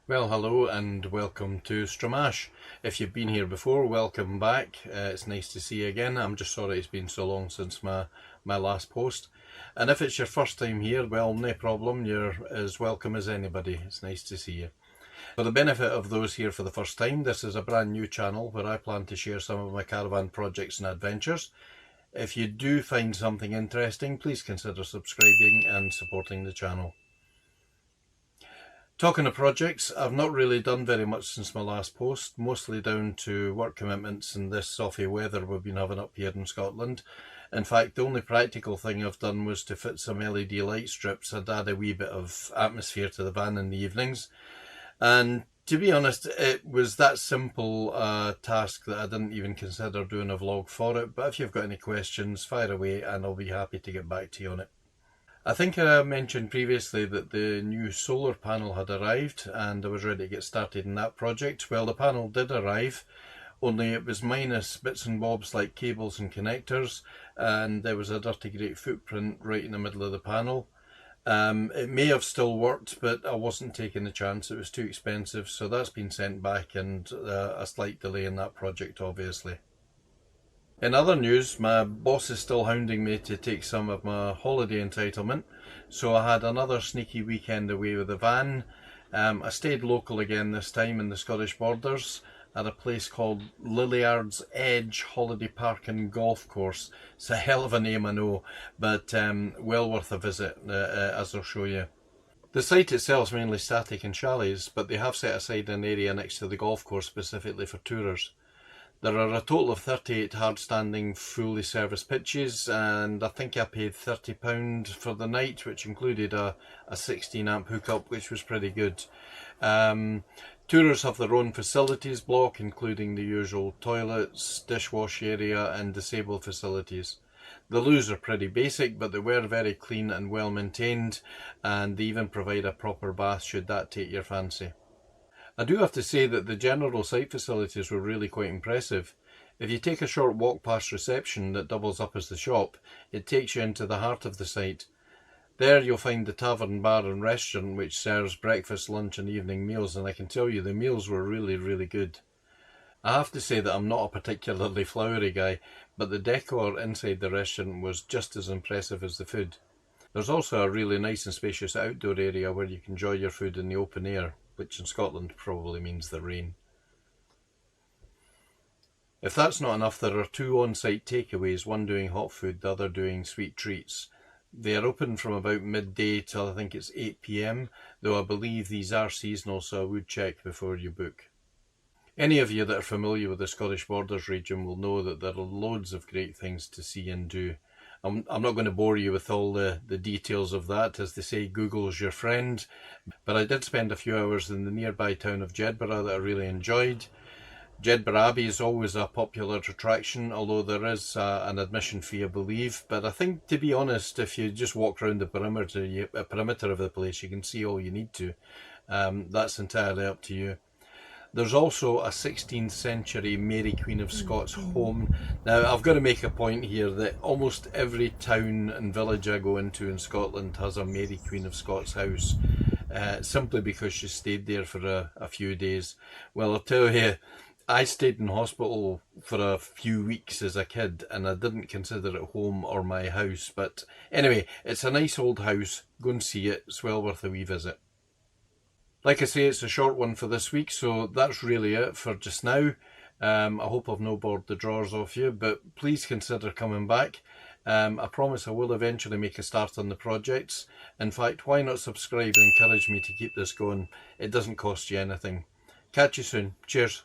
Well, hello and welcome to Stramash. If you've been here before, welcome back. It's nice to see you again. I'm just sorry it's been so long since my last post. And if it's your first time here, well, no problem. You're as welcome as anybody. It's nice to see you. For the benefit of those here for the first time, this is a brand new channel where I plan to share some of my caravan projects and adventures. If you do find something interesting, please consider subscribing and supporting the channel. Talking of projects, I've not really done very much since my last post, mostly down to work commitments and this soffy weather we've been having up here in Scotland. In fact, the only practical thing I've done was to fit some LED light strips and add a wee bit of atmosphere to the van in the evenings. And to be honest, it was that simple task that I didn't even consider doing a vlog for it. But if you've got any questions, fire away and I'll be happy to get back to you on it. I think I mentioned previously that the new solar panel had arrived and I was ready to get started in that project. Well, the panel did arrive, only it was minus bits and bobs like cables and connectors, and there was a dirty great footprint right in the middle of the panel. It may have still worked, but I wasn't taking the chance. It was too expensive, so that's been sent back, and a slight delay in that project obviously. In other news, my boss is still hounding me to take some of my holiday entitlement, so I had another sneaky weekend away with the van. I stayed local again this time in the Scottish borders at a place called Lilliard's Edge Holiday Park and Golf Course. It's a hell of a name, I know, but well worth a visit, as I'll show you. The site itself is mainly static and chalets, but they have set aside an area next to the golf course specifically for tourers. There are a total of 38 hard-standing, fully serviced pitches, and I think I paid £30 for the night, which included a 16-amp hookup, which was pretty good. Tourers have their own facilities block, including the usual toilets, dishwash area, and disabled facilities. The loos are pretty basic, but they were very clean and well maintained, and they even provide a proper bath should that take your fancy. I do have to say that the general site facilities were really quite impressive. If you take a short walk past reception that doubles up as the shop, it takes you into the heart of the site. There you'll find the tavern, bar and restaurant which serves breakfast, lunch and evening meals, and I can tell you the meals were really good. I have to say that I'm not a particularly flowery guy, but the decor inside the restaurant was just as impressive as the food. There's also a really nice and spacious outdoor area where you can enjoy your food in the open air, which in Scotland probably means the rain. If that's not enough, there are two on-site takeaways, one doing hot food, the other doing sweet treats. They are open from about midday till I think it's 8 PM, though I believe these are seasonal, so I would check before you book. Any of you that are familiar with the Scottish Borders region will know that there are loads of great things to see and do. I'm not going to bore you with all the details of that. As they say, Google's your friend. But I did spend a few hours in the nearby town of Jedburgh that I really enjoyed. Jedburgh Abbey is always a popular attraction, although there is an admission fee, I believe. But I think, to be honest, if you just walk around the perimeter of the place, you can see all you need to. That's entirely up to you. There's also a 16th century Mary Queen of Scots home. Now, I've got to make a point here that almost every town and village I go into in Scotland has a Mary Queen of Scots house, simply because she stayed there for a few days. Well, I'll tell you, I stayed in hospital for a few weeks as a kid and I didn't consider it home or my house. But anyway, it's a nice old house. Go and see it. It's well worth a wee visit. Like I say, it's a short one for this week, so that's really it for just now. I hope I've no bored the drawers off you, but please consider coming back. I promise I will eventually make a start on the projects. In fact, why not subscribe and encourage me to keep this going? It doesn't cost you anything. Catch you soon. Cheers.